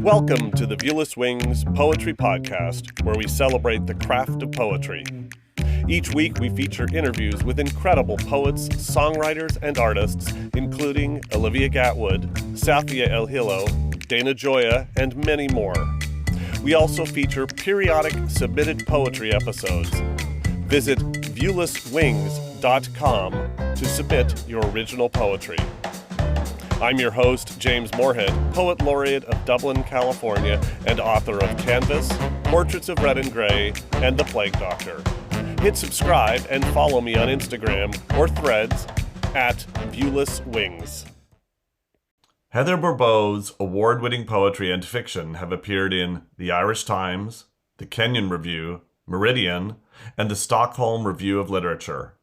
Welcome to the Viewless Wings Poetry Podcast, where we celebrate the craft of poetry. Each week we feature interviews with incredible poets, songwriters, and artists, including Olivia Gatwood, Safia El Hilo, Dana Gioia, and many more. We also feature periodic submitted poetry episodes. Visit viewlesswings.com to submit your original poetry. I'm your host, James Moorhead, Poet Laureate of Dublin, California, and author of Canvas, Portraits of Red and Gray, and The Plague Doctor. Hit subscribe and follow me on Instagram or Threads at Viewless Wings. Heather Bourbeau's award-winning poetry and fiction have appeared in The Irish Times, The Kenyon Review, Meridian, and the Stockholm Review of Literature.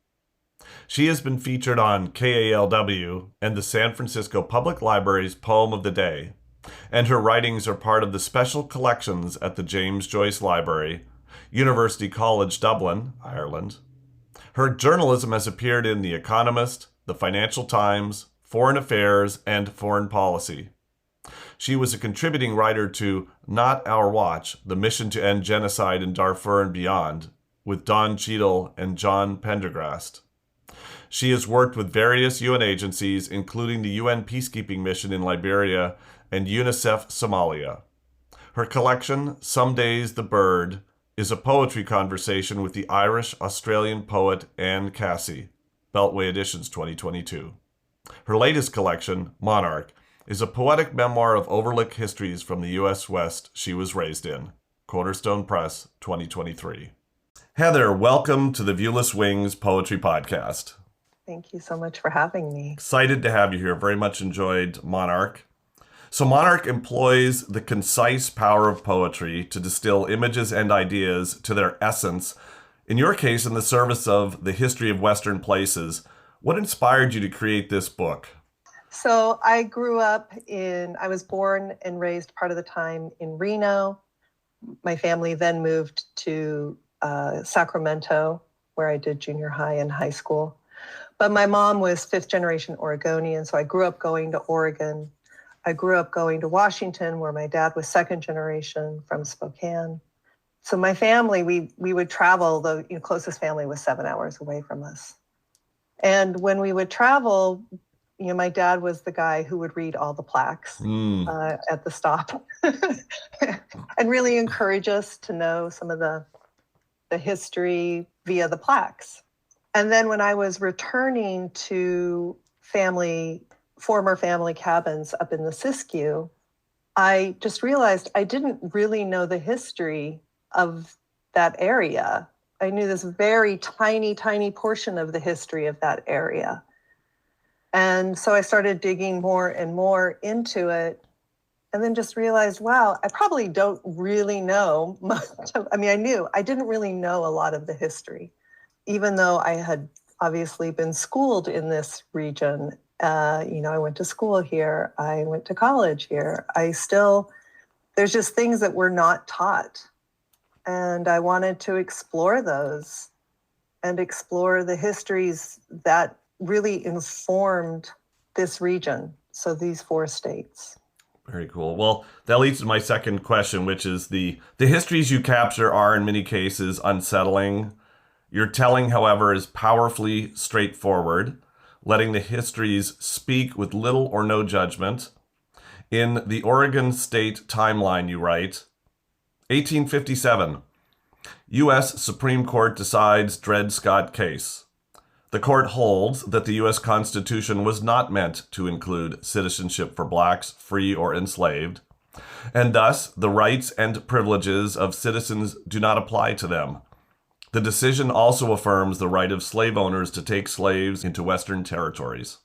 She has been featured on KALW and the San Francisco Public Library's Poem of the Day, and her writings are part of the special collections at the James Joyce Library, University College Dublin, Ireland. Her journalism has appeared in The Economist, The Financial Times, Foreign Affairs, and Foreign Policy. She was a contributing writer to Not Our Watch, The Mission to End Genocide in Darfur and Beyond, with Don Cheadle and John Pendergrast. She has worked with various UN agencies, including the UN Peacekeeping Mission in Liberia and UNICEF Somalia. Her collection, Some Days the Bird, is a poetry conversation with the Irish-Australian poet Anne Cassie, Beltway Editions 2022. Her latest collection, Monarch, is a poetic memoir of overlooked histories from the U.S. West she was raised in. Cornerstone Press, 2023. Heather, welcome to the Viewless Wings Poetry Podcast. Thank you so much for having me. Excited to have you here. Very much enjoyed Monarch. So Monarch employs the concise power of poetry to distill images and ideas to their essence. In your case, in the service of the history of Western places, what inspired you to create this book? So I was born and raised part of the time in Reno. My family then moved to Sacramento, where I did junior high and high school. But my mom was fifth generation Oregonian, so I grew up going to Oregon. I grew up going to Washington, where my dad was second generation from Spokane. So my family, we would travel. The closest family was 7 hours away from us. And when we would travel, my dad was the guy who would read all the plaques at the stop and really encourage us to know some of the history via the plaques. And then when I was returning to former family cabins up in the Siskiyou, I just realized I didn't really know the history of that area. I knew this very tiny, tiny portion of the history of that area. And so I started digging more and more into it, and then just realized, wow, I probably don't really know much. I didn't really know a lot of the history, even though I had obviously been schooled in this region. I went to school here. I went to college here. There's just things that were not taught. And I wanted to explore those and explore the histories that really informed this region. So these 4 states. Very cool. Well, that leads to my second question, which is the histories you capture are in many cases unsettling. Your telling, however, is powerfully straightforward, letting the histories speak with little or no judgment. In the Oregon State Timeline, you write, 1857, U.S. Supreme Court decides Dred Scott case. The court holds that the U.S. Constitution was not meant to include citizenship for blacks, free or enslaved, and thus the rights and privileges of citizens do not apply to them. The decision also affirms the right of slave owners to take slaves into Western territories.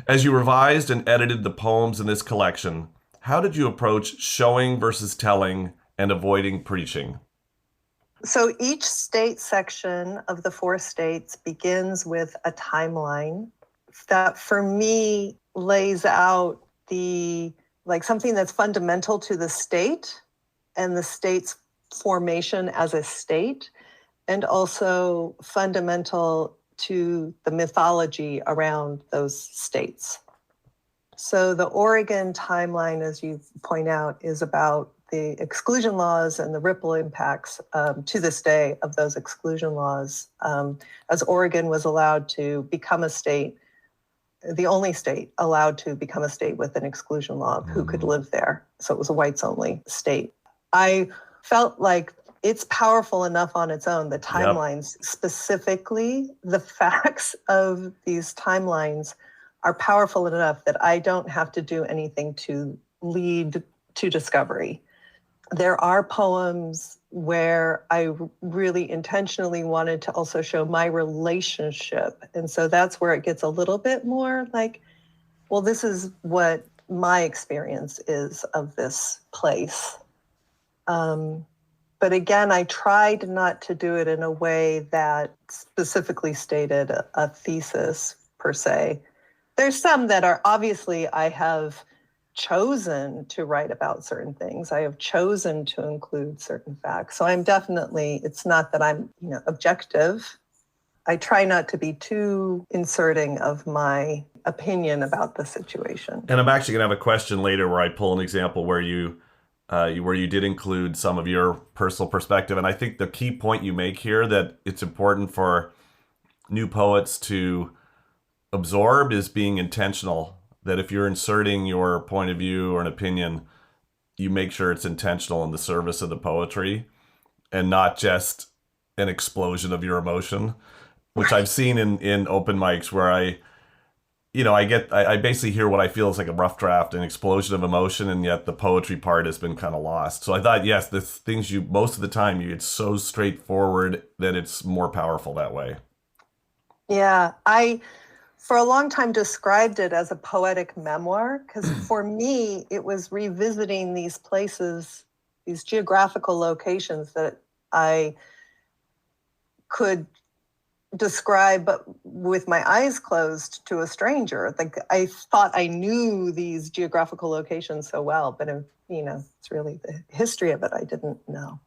As you revised and edited the poems in this collection, how did you approach showing versus telling and avoiding preaching? So each state section of the 4 states begins with a timeline that for me lays out something that's fundamental to the state and the state's formation as a state, and also fundamental to the mythology around those states. So the Oregon timeline, as you point out, is about the exclusion laws and the ripple impacts to this day of those exclusion laws. As Oregon was allowed to become a state, the only state allowed to become a state with an exclusion law of who could live there. So it was a whites only state. I felt like it's powerful enough on its own, the timelines, specifically the facts of these timelines are powerful enough that I don't have to do anything to lead to discovery. There are poems where I really intentionally wanted to also show my relationship. And so that's where it gets a little bit more like, well, this is what my experience is of this place. But again, I tried not to do it in a way that specifically stated a thesis per se. There's some that are obviously I have chosen to write about certain things. I have chosen to include certain facts. So I'm definitely, it's not that I'm, objective. I try not to be too inserting of my opinion about the situation. And I'm actually going to have a question later where I pull an example where you did include some of your personal perspective. And I think the key point you make here that it's important for new poets to absorb is being intentional. That if you're inserting your point of view or an opinion, you make sure it's intentional in the service of the poetry and not just an explosion of your emotion, which I've seen in open mics where I basically hear what I feel is like a rough draft, an explosion of emotion, and yet the poetry part has been kind of lost. So I thought, yes, the things most of the time, it's so straightforward that it's more powerful that way. Yeah, I, for a long time, described it as a poetic memoir, because for me, it was revisiting these places, these geographical locations that I could describe but with my eyes closed to a stranger. Like I thought I knew these geographical locations so well, but it's really the history of it I didn't know.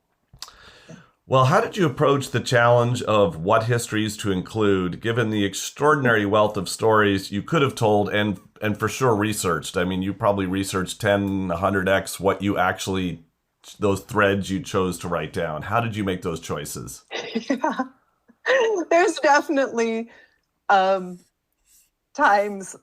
Well, how did you approach the challenge of what histories to include, given the extraordinary wealth of stories you could have told and for sure researched? I mean, you probably researched 10, 100x what you actually, those threads you chose to write down. How did you make those choices? Yeah. There's definitely times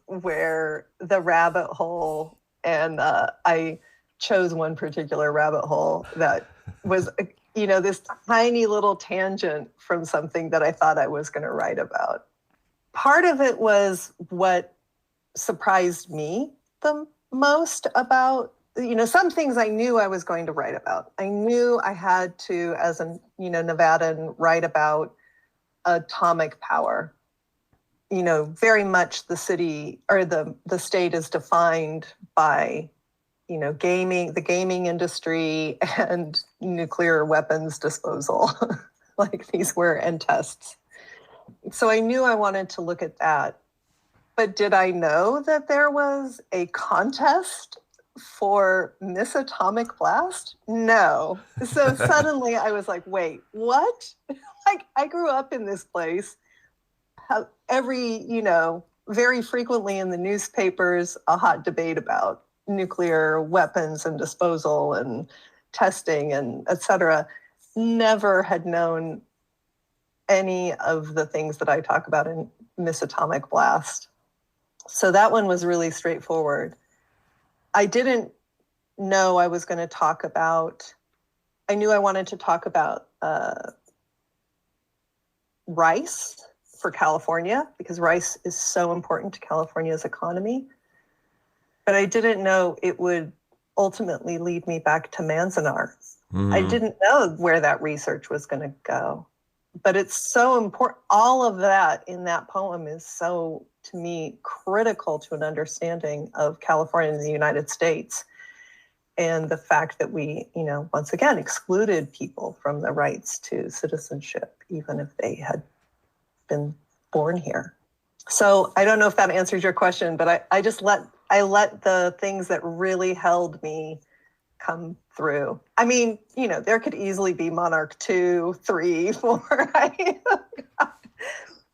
where the rabbit hole, and I chose one particular rabbit hole that was, this tiny little tangent from something that I thought I was going to write about. Part of it was what surprised me the most about, some things I knew I was going to write about. I knew I had to, as a, Nevadan, write about atomic power. Very much the city or the state is defined by, the gaming industry and nuclear weapons disposal, like these were, and tests. So I knew I wanted to look at that. But did I know that there was a contest for Miss Atomic Blast? No. So suddenly I was like, wait, what? Like I grew up in this place. Every, very frequently in the newspapers, a hot debate about nuclear weapons and disposal and testing and et cetera. Never had known any of the things that I talk about in Miss Atomic Blast. So that one was really straightforward. I didn't know I was going to talk about, I knew I wanted to talk about rice for California, because rice is so important to California's economy. But I didn't know it would ultimately lead me back to Manzanar. I didn't know where that research was going to go. But it's so important. All of that in that poem is so, to me, critical to an understanding of California and the United States. And the fact that we, once again, excluded people from the rights to citizenship, even if they had been born here. So I don't know if that answers your question, but I just let the things that really held me come through. I mean, there could easily be Monarch 2, 3, 4.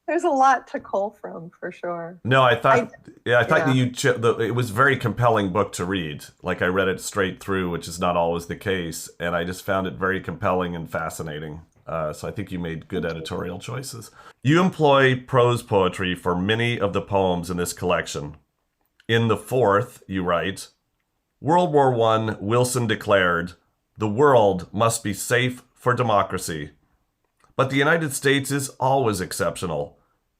There's a lot to cull from, for sure. No, I thought Yeah. that it was a very compelling book to read. Like I read it straight through, which is not always the case, and I just found it very compelling and fascinating. So I think you made good editorial choices. You employ prose poetry for many of the poems in this collection. In the fourth, you write, World War I, Wilson declared, the world must be safe for democracy. But the United States is always exceptional.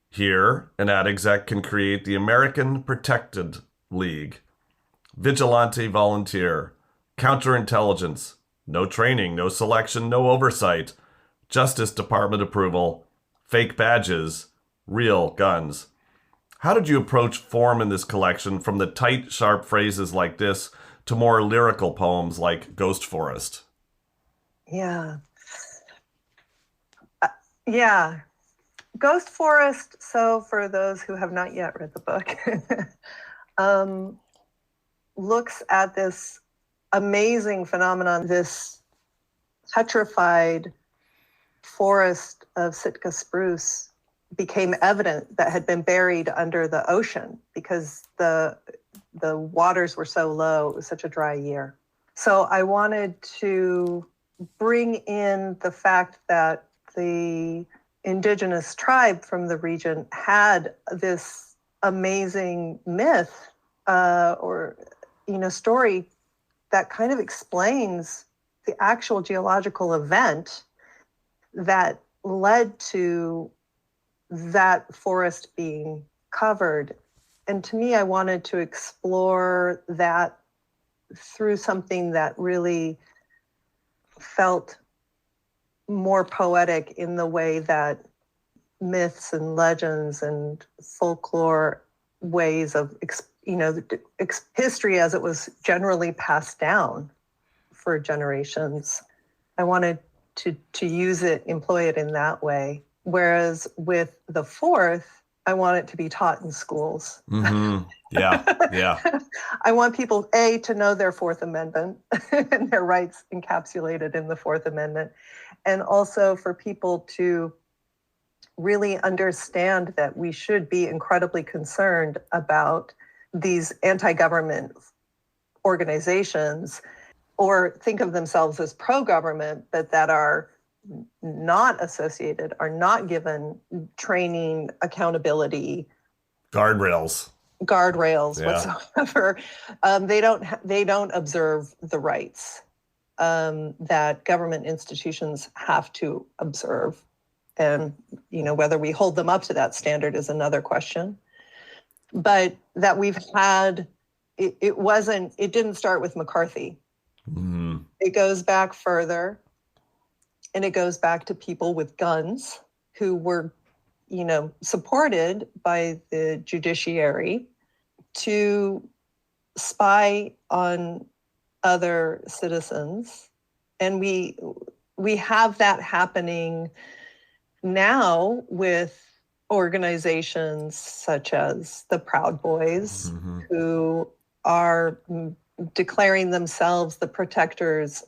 Here, an ad exec can create the American Protected League. Vigilante volunteer. Counterintelligence. No training, no selection, no oversight. Justice Department approval. Fake badges. Real guns. How did you approach form in this collection from the tight, sharp phrases like this to more lyrical poems like Ghost Forest? Yeah. Yeah. Ghost Forest, so for those who have not yet read the book, looks at this amazing phenomenon, this petrified forest of Sitka spruce became evident that had been buried under the ocean because the waters were so low. It was such a dry year. So I wanted to bring in the fact that the indigenous tribe from the region had this amazing myth or story that kind of explains the actual geological event that led to that forest being covered. And to me, I wanted to explore that through something that really felt more poetic in the way that myths and legends and folklore ways of, history as it was generally passed down for generations. I wanted to use it, employ it in that way. Whereas with the fourth, I want it to be taught in schools. Mm-hmm. Yeah. I want people, to know their Fourth Amendment and their rights encapsulated in the Fourth Amendment. And also for people to really understand that we should be incredibly concerned about these anti-government organizations, or think of themselves as pro-government, but that are not associated, are not given training, accountability, guardrails whatsoever. They don't observe the rights that government institutions have to observe. And whether we hold them up to that standard is another question. But that we've had, it didn't start with McCarthy. Mm-hmm. It goes back further, and it goes back to people with guns who were, supported by the judiciary to spy on other citizens. And we have that happening now with organizations such as the Proud Boys, Mm-hmm. who are declaring themselves the protectors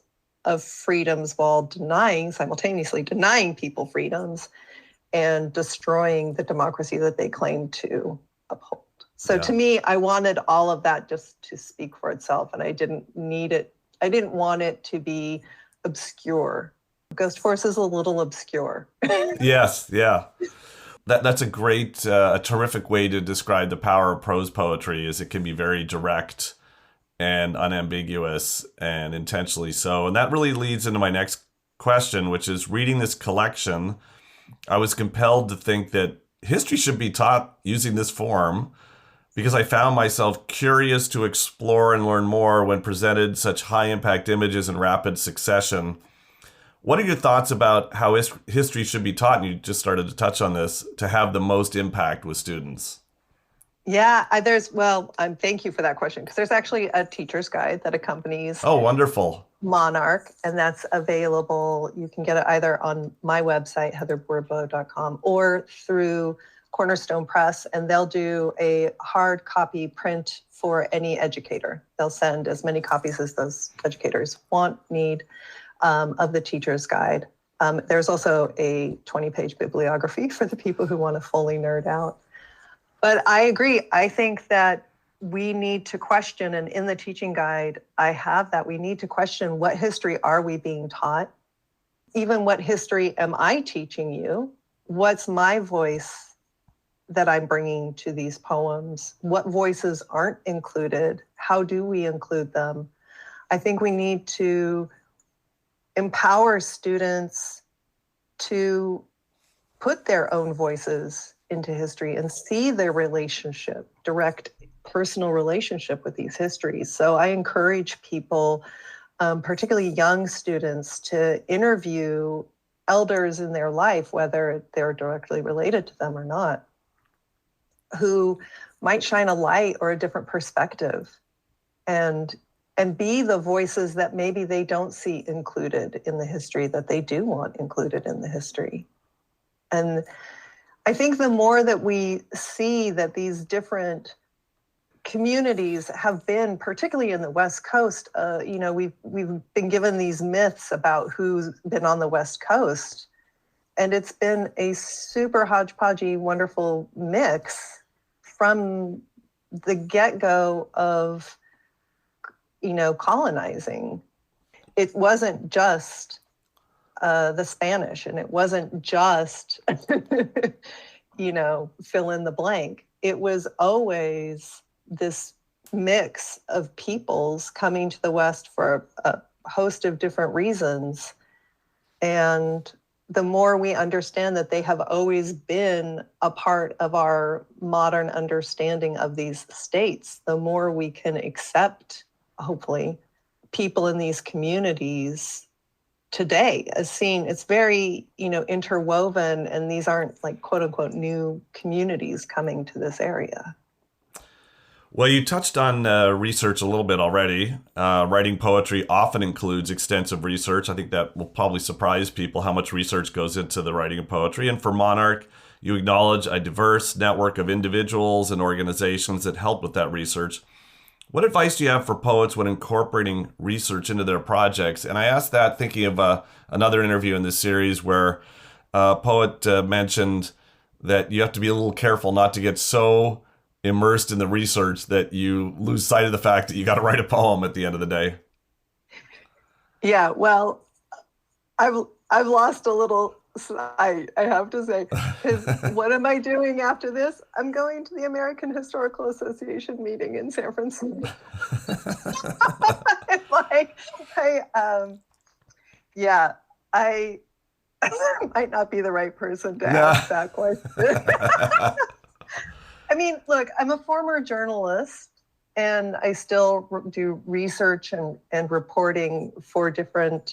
of freedoms while simultaneously denying people freedoms and destroying the democracy that they claim to uphold. So to me, I wanted all of that just to speak for itself, and I didn't want it to be obscure. Ghost Force is a little obscure. Yes, yeah. That's a terrific way to describe the power of prose poetry, is it can be very direct and unambiguous and intentionally so. And that really leads into my next question, which is, reading this collection, I was compelled to think that history should be taught using this form, because I found myself curious to explore and learn more when presented such high impact images in rapid succession. What are your thoughts about how history should be taught, and you just started to touch on this, to have the most impact with students? Yeah, thank you for that question, because there's actually a teacher's guide that accompanies Oh, wonderful. Monarch, and that's available. You can get it either on my website, heatherbourbeau.com, or through Cornerstone Press, and they'll do a hard copy print for any educator. They'll send as many copies as those educators need of the teacher's guide. There's also a 20-page bibliography for the people who want to fully nerd out. But I agree. I think that we need to question, and in the teaching guide, I have that. We need to question, what history are we being taught? Even what history am I teaching you? What's my voice that I'm bringing to these poems? What voices aren't included? How do we include them? I think we need to empower students to put their own voices into history and see their relationship, direct personal relationship with these histories. So I encourage people, particularly young students, to interview elders in their life, whether they're directly related to them or not, who might shine a light or a different perspective, and be the voices that maybe they don't see included in the history that they do want included in the history. And I think the more that we see that these different communities have been, particularly in the West Coast, we've been given these myths about who's been on the West Coast, and it's been a super hodgepodgey, wonderful mix from the get-go of colonizing. It wasn't just the Spanish, and it wasn't just, fill in the blank. It was always this mix of peoples coming to the West for a host of different reasons. And the more we understand that they have always been a part of our modern understanding of these states, the more we can accept, hopefully, people in these communities today as seen. It's very, interwoven, and these aren't like quote unquote new communities coming to this area. Well, you touched on research a little bit already. Writing poetry often includes extensive research. I think that will probably surprise people how much research goes into the writing of poetry. And for Monarch, you acknowledge a diverse network of individuals and organizations that help with that research. What advice do you have for poets when incorporating research into their projects? And I asked that thinking of another interview in this series where a poet mentioned that you have to be a little careful not to get so immersed in the research that you lose sight of the fact that you got to write a poem at the end of the day. Yeah, well, I've lost a little sight, I have to say, because what am I doing after this? I'm going to the American Historical Association meeting in San Francisco. It's like, I might not be the right person to ask that question. I mean, look, I'm a former journalist, and I still do research and reporting for different,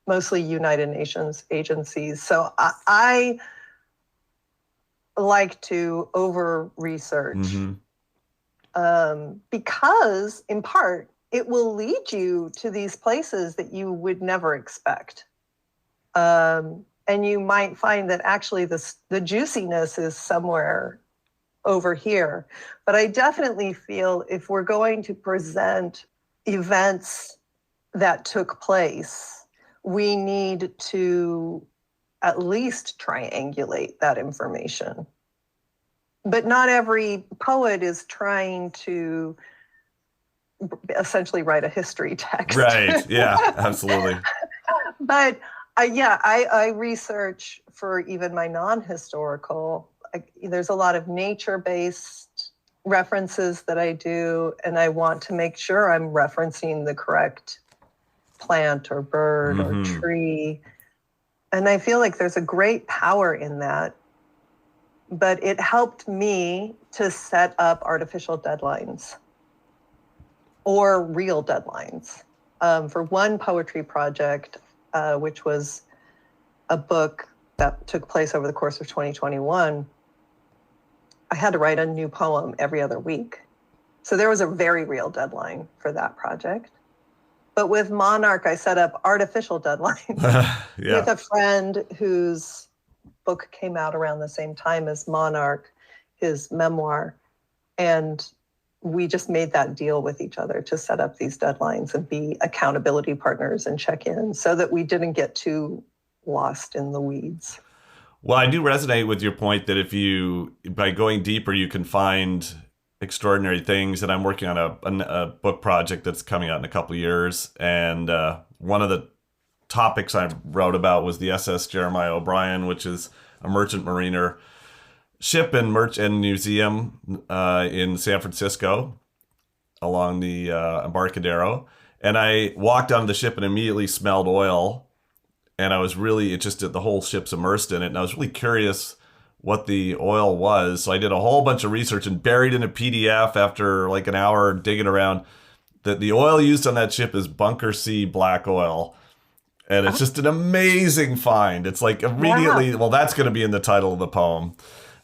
mostly United Nations agencies. So I like to over-research because, in part, it will lead you to these places that you would never expect. And you might find that actually the juiciness is somewhere over here. But I definitely feel if we're going to present events that took place, we need to at least triangulate that information. But not every poet is trying to essentially write a history text. Right, yeah, absolutely. But I research for even my non-historical. There's a lot of nature-based references that I do, and I want to make sure I'm referencing the correct plant or bird or tree. And I feel like there's a great power in that. But it helped me to set up artificial deadlines or real deadlines. For one poetry project, which was a book that took place over the course of 2021, I had to write a new poem every other week. So there was a very real deadline for that project. But with Monarch, I set up artificial deadlines with a friend whose book came out around the same time as Monarch, his memoir. And we just made that deal with each other to set up these deadlines and be accountability partners and check in so that we didn't get too lost in the weeds. Well, I do resonate with your point that if you, by going deeper, you can find extraordinary things. And I'm working on a book project that's coming out in a couple of years. And one of the topics I wrote about was the SS Jeremiah O'Brien, which is a merchant mariner ship and museum in San Francisco along the Embarcadero. And I walked onto the ship and immediately smelled oil. And I was really, the whole ship's immersed in it. And I was really curious what the oil was. So I did a whole bunch of research and buried in a PDF after like an hour digging around that the oil used on that ship is Bunker C black oil. And it's just an amazing find. It's like immediately, well, that's going to be in the title of the poem.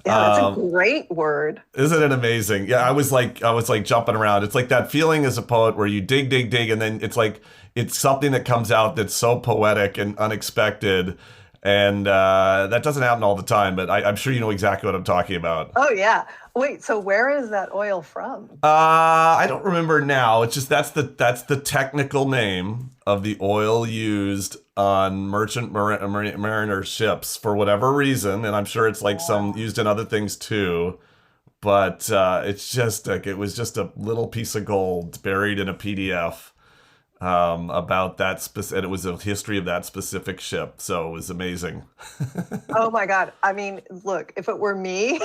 Yeah, that's a great word. Isn't it amazing? Yeah, I was like jumping around. It's like that feeling as a poet where you dig, and then it's something that comes out that's so poetic and unexpected. And that doesn't happen all the time, but I'm sure you know exactly what I'm talking about. Oh, yeah. Wait, so where is that oil from? I don't remember now. It's just that's the technical name of the oil used on merchant mariner ships for whatever reason, and I'm sure it's like some used in other things too. But it's just like it was just a little piece of gold buried in a PDF about that and it was a history of that specific ship. So it was amazing. Oh my God! I mean, look, if it were me.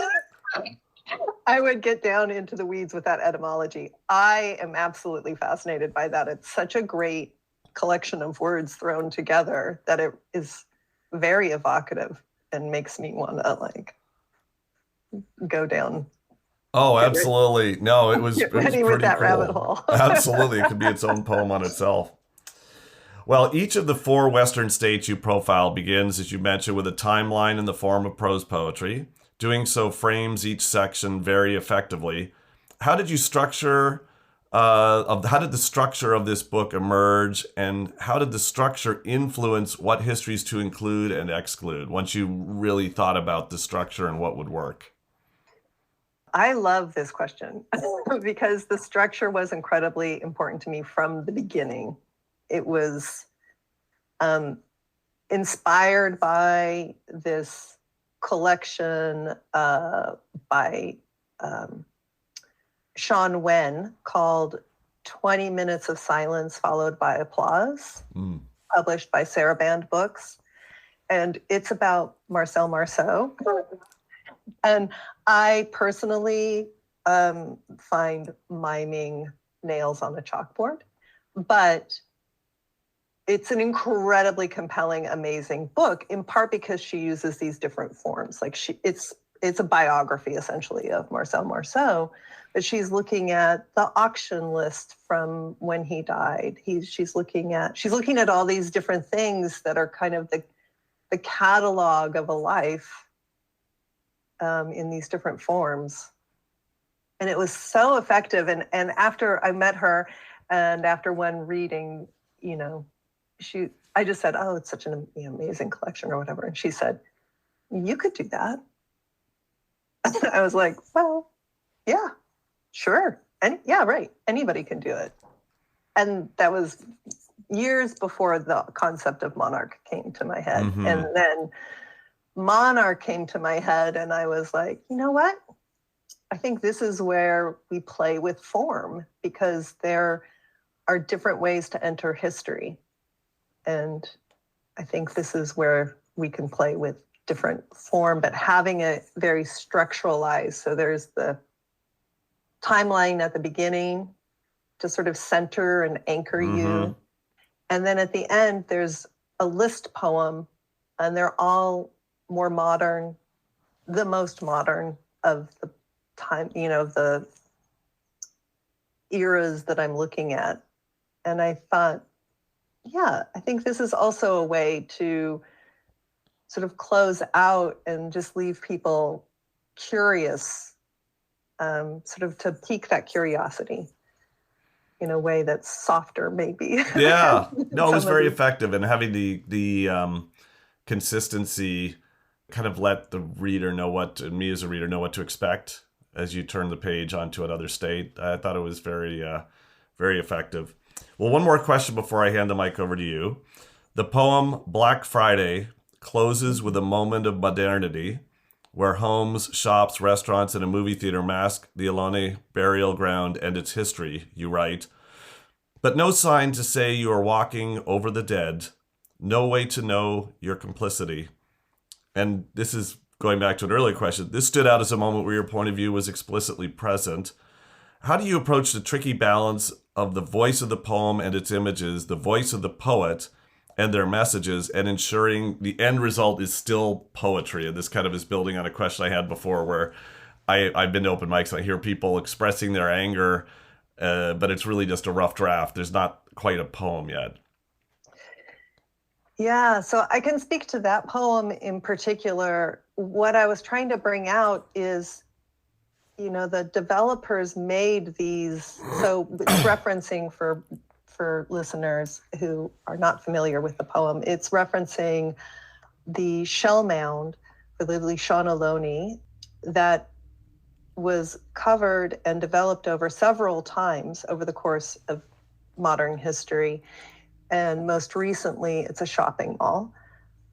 I would get down into the weeds with that etymology. I am absolutely fascinated by that. It's such a great collection of words thrown together that it is very evocative and makes me want to like go down. Oh, absolutely. No, it was, Get ready with that cool. Rabbit hole. Absolutely. It could be its own poem on itself. Well, each of the 4 Western states you profile begins, as you mentioned, with a timeline in the form of prose poetry. Doing so frames each section very effectively. How did the structure of this book emerge, and how did the structure influence what histories to include and exclude once you really thought about the structure and what would work? I love this question because the structure was incredibly important to me from the beginning. It was inspired by this collection by Sean Wen called 20 Minutes of Silence Followed by Applause, published by Saraband Books. And it's about Marcel Marceau. And I personally find miming nails on a chalkboard, but it's an incredibly compelling, amazing book, in part because she uses these different forms. Like it's a biography essentially of Marcel Marceau, but she's looking at the auction list from when he died. She's looking at all these different things that are kind of the catalog of a life in these different forms. And it was so effective. And after I met her, and after one reading, I just said, "Oh, it's such an amazing collection," or whatever. And she said, "You could do that." I was like, "Well, yeah, sure. And yeah, right. Anybody can do it." And that was years before the concept of Monarch came to my head. Mm-hmm. And then Monarch came to my head, and I was like, you know what? I think this is where we play with form, because there are different ways to enter history. And I think this is where we can play with different form, but having it very structuralized. So there's the timeline at the beginning to sort of center and anchor you. And then at the end, there's a list poem, and they're all more modern, the most modern of the time, the eras that I'm looking at. And I thought, yeah, I think this is also a way to sort of close out and just leave people curious, sort of to pique that curiosity in a way that's softer, maybe. Yeah, no, it was very effective, and having the consistency kind of let the reader know me as a reader know what to expect, as you turn the page onto another state. I thought it was very, very effective. Well, one more question before I hand the mic over to you. The poem Black Friday closes with a moment of modernity where homes, shops, restaurants, and a movie theater mask the Ohlone burial ground and its history, you write. But no sign to say you are walking over the dead. No way to know your complicity. And this is going back to an earlier question. This stood out as a moment where your point of view was explicitly present. How do you approach the tricky balance of the voice of the poem and its images, the voice of the poet and their messages, and ensuring the end result is still poetry? And this kind of is building on a question I had before where I've been to open mics and I hear people expressing their anger, but it's really just a rough draft. There's not quite a poem yet. Yeah, so I can speak to that poem in particular. What I was trying to bring out is, the developers made these, so it's referencing for listeners who are not familiar with the poem, it's referencing the shell mound for the Lishan Ohlone that was covered and developed over several times over the course of modern history. And most recently, it's a shopping mall,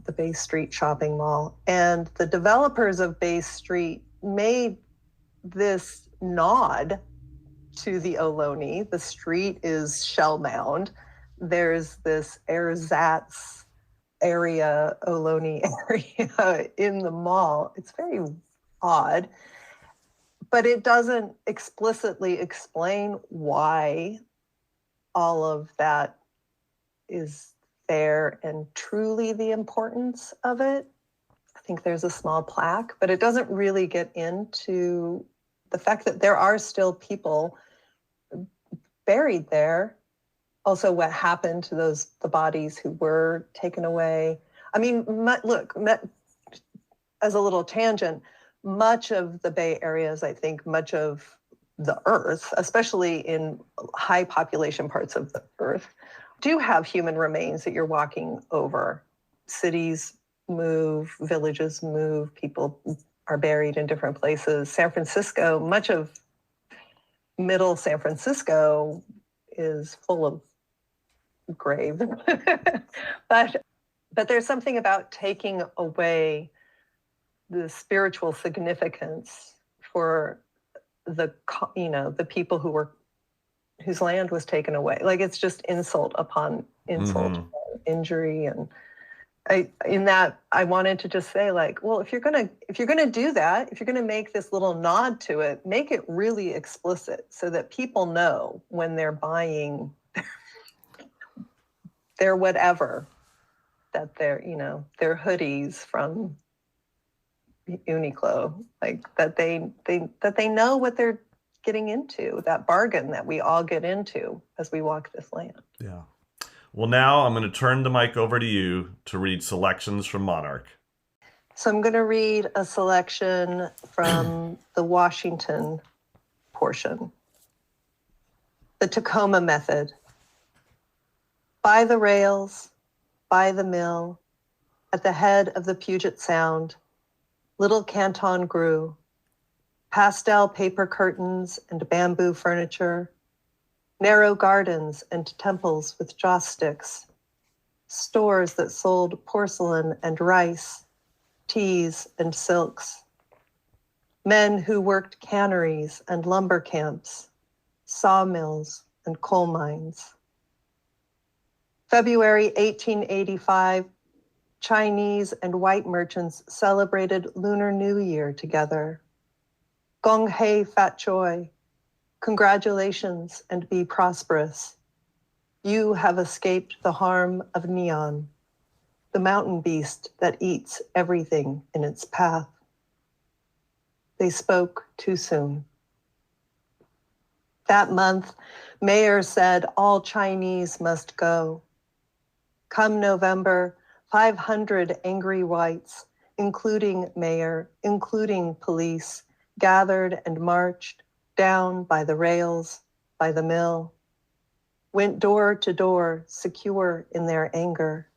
the Bay Street shopping mall. And the developers of Bay Street made this nod to the Ohlone. The street is shell mound. There's this ersatz area, Ohlone area in the mall. It's very odd, but it doesn't explicitly explain why all of that is there and truly the importance of it. I think there's a small plaque, but it doesn't really get into the fact that there are still people buried there. Also, what happened to the bodies who were taken away. I mean, as a little tangent, much of the Bay Areas, I think much of the Earth, especially in high population parts of the Earth, do have human remains that you're walking over. Cities move, villages move, people are buried in different places. San Francisco, much of middle San Francisco is full of grave. but there's something about taking away the spiritual significance for the people whose land was taken away. Like, it's just insult upon insult, injury. And I wanted to just say, like, well, if you're gonna do that, if you're gonna make this little nod to it, make it really explicit so that people know when they're buying their whatever, that their hoodies from Uniqlo, like that they know what they're getting into, that bargain that we all get into as we walk this land. Yeah. Well, now I'm going to turn the mic over to you to read selections from Monarch. So I'm going to read a selection from the Washington portion. The Tacoma Method. By the rails, by the mill, at the head of the Puget Sound, little Canton grew. Pastel paper curtains and bamboo furniture, narrow gardens and temples with joss sticks, stores that sold porcelain and rice, teas and silks, men who worked canneries and lumber camps, sawmills and coal mines. February 1885, Chinese and white merchants celebrated Lunar New Year together. Gong hei fat joy, congratulations and be prosperous. You have escaped the harm of neon, the mountain beast that eats everything in its path. They spoke too soon. That month, Mayor said all Chinese must go. Come November, 500 angry whites, including mayor, including police, gathered and marched down by the rails, by the mill, went door to door, secure in their anger,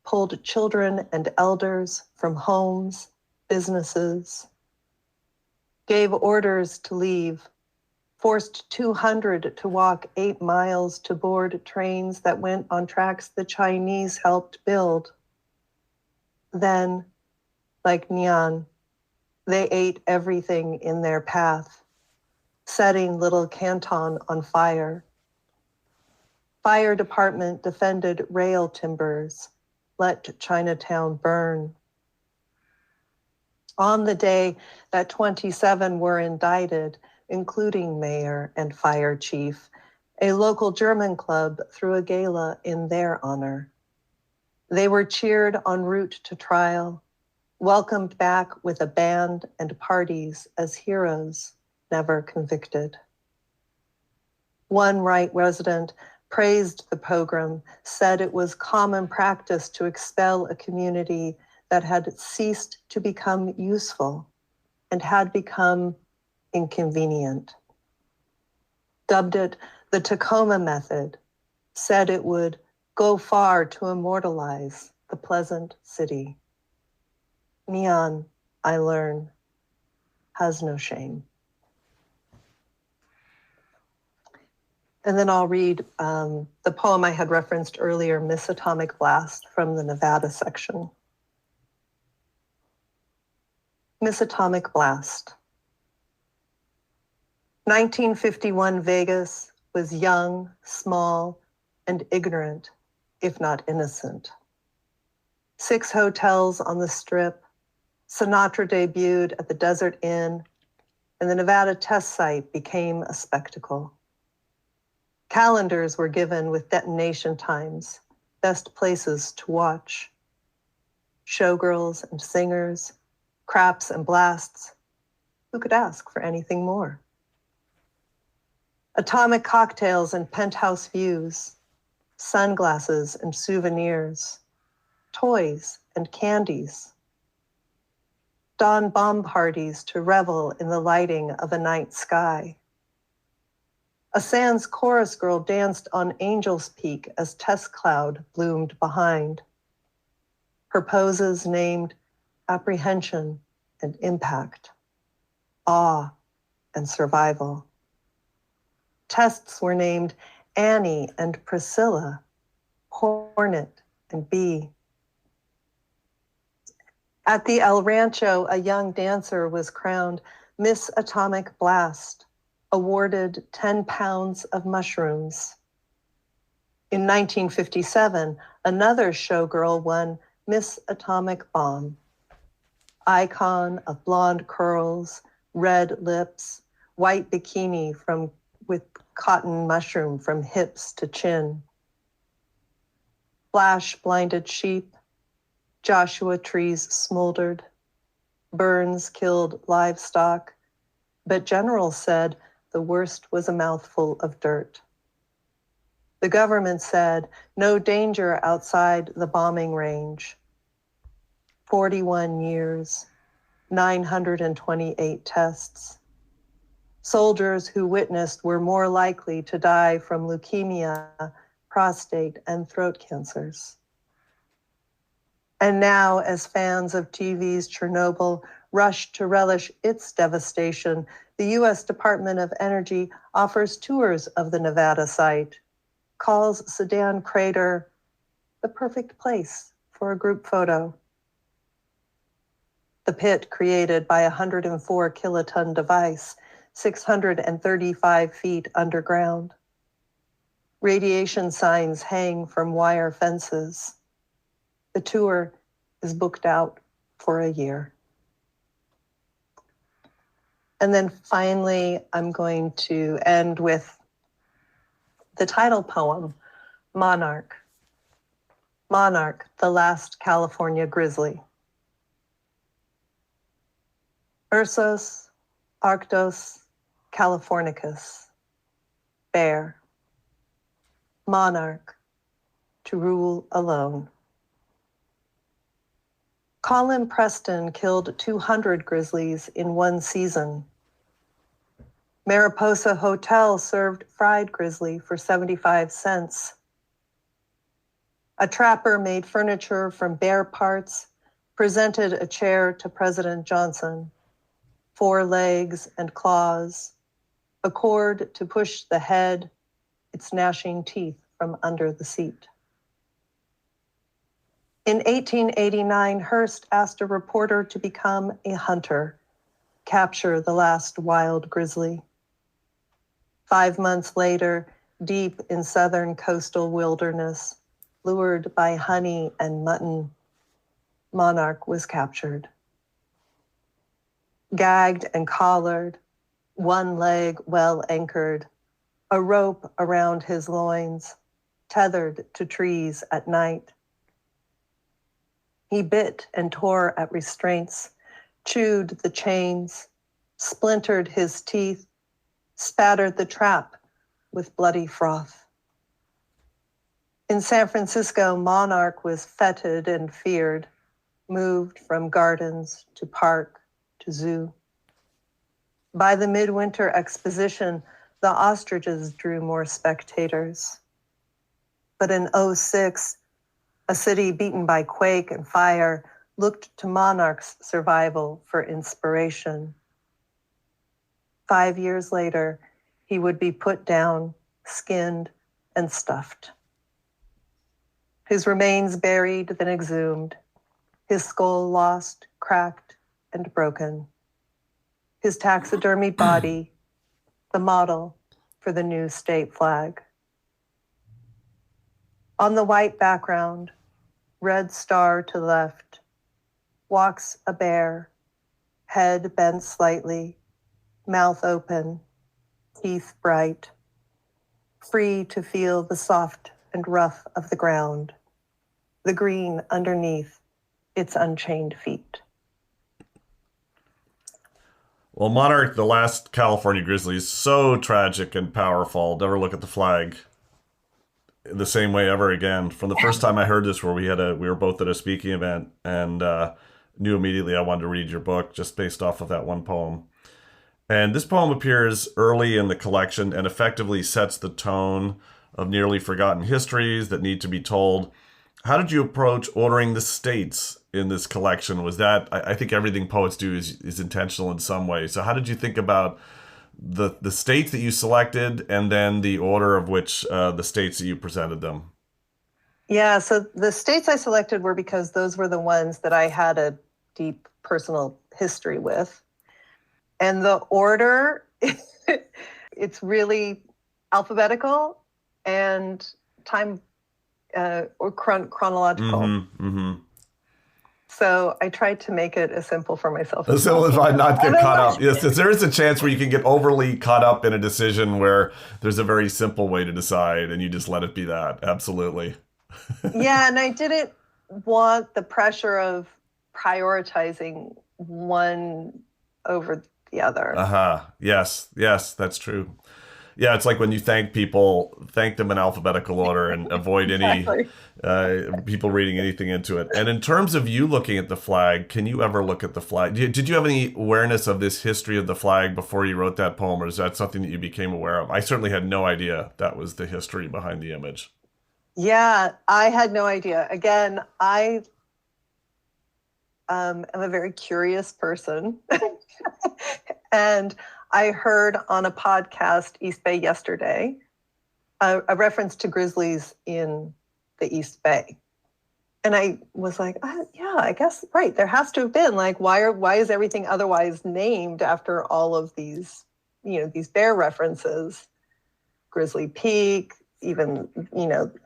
pulled children and elders from homes, businesses, gave orders to leave, forced 200 to walk 8 miles to board trains that went on tracks the Chinese helped build. Then, like Nian, they ate everything in their path, setting little Canton on fire. Fire department defended rail timbers, let Chinatown burn. On the day that 27 were indicted, including mayor and fire chief, a local German club threw a gala in their honor. They were cheered en route to trial, welcomed back with a band and parties as heroes, never convicted. One Wright resident praised the pogrom, said it was common practice to expel a community that had ceased to become useful and had become inconvenient. Dubbed it the Tacoma method, said it would go far to immortalize the pleasant city. Nian, I learn, has no shame. And then I'll read the poem I had referenced earlier, Miss Atomic Blast, from the Nevada section. Miss Atomic Blast. 1951 Vegas was young, small, and ignorant, if not innocent. 6 hotels on the Strip, Sinatra debuted at the Desert Inn, and the Nevada test site became a spectacle. Calendars were given with detonation times, best places to watch. Showgirls and singers, craps and blasts. Who could ask for anything more? Atomic cocktails and penthouse views, sunglasses and souvenirs, toys and candies. Dawn bomb parties to revel in the lighting of a night sky. A Sands chorus girl danced on Angel's Peak as test cloud bloomed behind. Her poses named apprehension and impact, awe and survival. Tests were named Annie and Priscilla, Hornet and Bee. At the El Rancho, a young dancer was crowned Miss Atomic Blast, awarded 10 pounds of mushrooms. In 1957, another showgirl won Miss Atomic Bomb, icon of blonde curls, red lips, white bikini with cotton mushroom from hips to chin. Flash blinded sheep, Joshua trees smoldered, burns killed livestock, but generals said the worst was a mouthful of dirt. The government said no danger outside the bombing range. 41 years, 928 tests. Soldiers who witnessed were more likely to die from leukemia, prostate, and throat cancers. And now, as fans of TV's Chernobyl rush to relish its devastation, the U.S. Department of Energy offers tours of the Nevada site, calls Sedan Crater the perfect place for a group photo. The pit created by a 104 kiloton device, 635 feet underground. Radiation signs hang from wire fences. The tour is booked out for a year. And then finally, I'm going to end with the title poem, Monarch. Monarch, the last California grizzly. Ursus, Arctos, Californicus, bear. Monarch, to rule alone. Colin Preston killed 200 grizzlies in one season. Mariposa Hotel served fried grizzly for 75 cents. A trapper made furniture from bear parts, presented a chair to President Johnson. 4 legs and claws, a cord to push the head, its gnashing teeth from under the seat. In 1889, Hearst asked a reporter to become a hunter, capture the last wild grizzly. 5 months later, deep in southern coastal wilderness, lured by honey and mutton, Monarch was captured. Gagged and collared, one leg well anchored, a rope around his loins, tethered to trees at night. He bit and tore at restraints, chewed the chains, splintered his teeth, spattered the trap with bloody froth. In San Francisco, Monarch was feted and feared, moved from gardens to park to zoo. By the midwinter exposition, the ostriches drew more spectators. But in 2006, a city beaten by quake and fire looked to Monarch's survival for inspiration. 5 years later, he would be put down, skinned, and stuffed. His remains buried, then exhumed. His skull lost, cracked, and broken. His taxidermied body, the model for the new state flag. On the white background, red star to left, walks a bear, head bent slightly, mouth open, teeth bright, free to feel the soft and rough of the ground, the green underneath its unchained feet. Well, Monarch, the last California grizzly, is so tragic and powerful. I'll never look at the flag the same way ever again. From the first time I heard this, where we were both at a speaking event, and knew immediately I wanted to read your book just based off of that one poem. And this poem appears early in the collection and effectively sets the tone of nearly forgotten histories that need to be told. How did you approach ordering the states in this collection? Was that, I think everything poets do is intentional in some way. So how did you think about the states that you selected and then the order of which the states that you presented them? Yeah, so the states I selected were because those were the ones that I had a deep personal history with. And the order, it's really alphabetical and time or chronological. Mm-hmm, mm-hmm. So I tried to make it as simple for myself as possible. As I not get caught up. Yes, there is a chance where you can get overly caught up in a decision where there's a very simple way to decide and you just let it be that. Absolutely. Yeah, and I didn't want the pressure of prioritizing one over the other. Yes, that's true. Yeah, it's like when you thank people, thank them in alphabetical order and avoid Exactly. any people reading anything into it. And in terms of you looking at the flag, can you ever look at the flag? Did you have any awareness of this history of the flag before you wrote that poem, or is that something that you became aware of? I certainly had no idea that was the history behind the image. Yeah, I had no idea. Again, I am a very curious person. And I heard on a podcast, East Bay Yesterday, a reference to grizzlies in the East Bay. And I was like, yeah, I guess, right. There has to have been, like, why is everything otherwise named after all of these, these bear references? Grizzly Peak, even,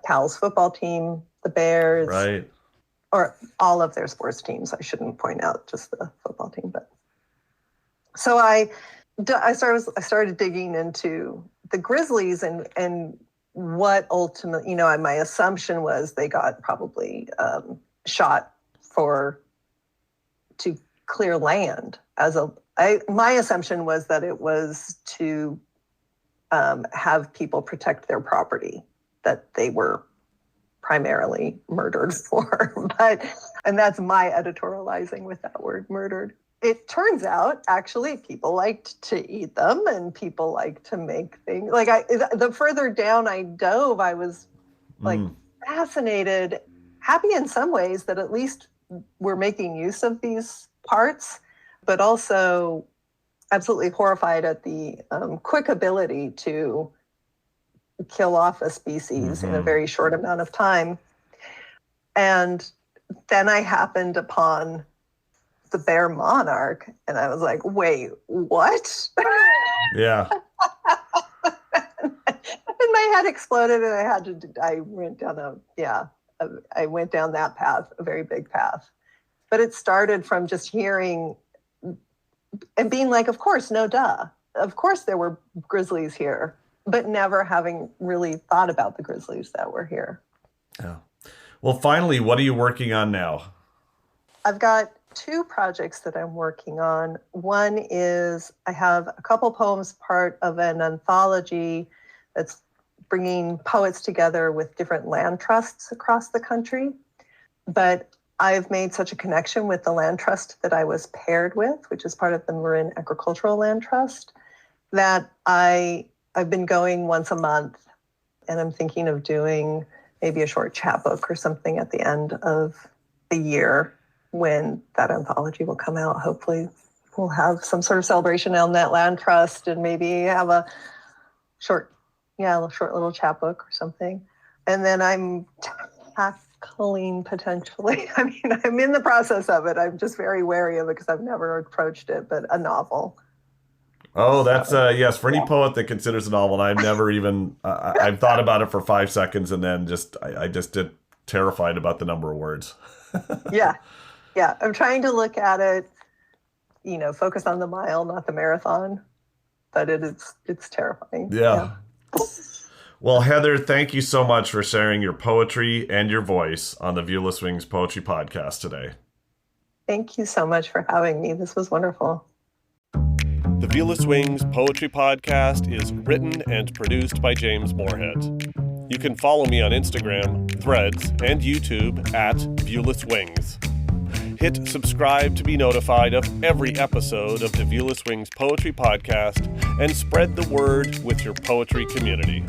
Cal's football team, the Bears. Right. Or all of their sports teams. I shouldn't point out just the football team, but. So I started digging into the grizzlies and what ultimately, my assumption was they got probably shot to clear land my assumption was that it was to have people protect their property that they were primarily murdered for. And that's my editorializing with that word, murdered. It turns out, actually, people liked to eat them and people like to make things. Like the further down I dove, I was fascinated, happy in some ways that at least we're making use of these parts, but also absolutely horrified at the quick ability to kill off a species in a very short amount of time. And then I happened upon the bear monarch, and I was like, wait, what? Yeah. And my head exploded, and I went down that path, a very big path. But it started from just hearing and being like, of course, no duh. Of course there were grizzlies here, but never having really thought about the grizzlies that were here. Yeah. Well, finally, what are you working on now? I've got 2 projects that I'm working on. One is I have a couple poems part of an anthology that's bringing poets together with different land trusts across the country. But I've made such a connection with the land trust that I was paired with, which is part of the Marin Agricultural Land Trust, that I've been going once a month, and I'm thinking of doing maybe a short chapbook or something at the end of the year when that anthology will come out. Hopefully we'll have some sort of celebration on that land trust and maybe have a short little chapbook or something. And then I'm tackling potentially, I mean, I'm in the process of it. I'm just very wary of it because I've never approached it, but a novel. Oh, that's yes. For any poet that considers a novel, and I've never even I've thought about it for 5 seconds, and then I just did terrified about the number of words. Yeah. I'm trying to look at it, focus on the mile, not the marathon, but it's terrifying. Yeah. Well, Heather, thank you so much for sharing your poetry and your voice on the Viewless Wings Poetry Podcast today. Thank you so much for having me. This was wonderful. The Viewless Wings Poetry Podcast is written and produced by James Moorhead. You can follow me on Instagram, Threads, and YouTube at Viewless Wings. Hit subscribe to be notified of every episode of the Viewless Wings Poetry Podcast and spread the word with your poetry community.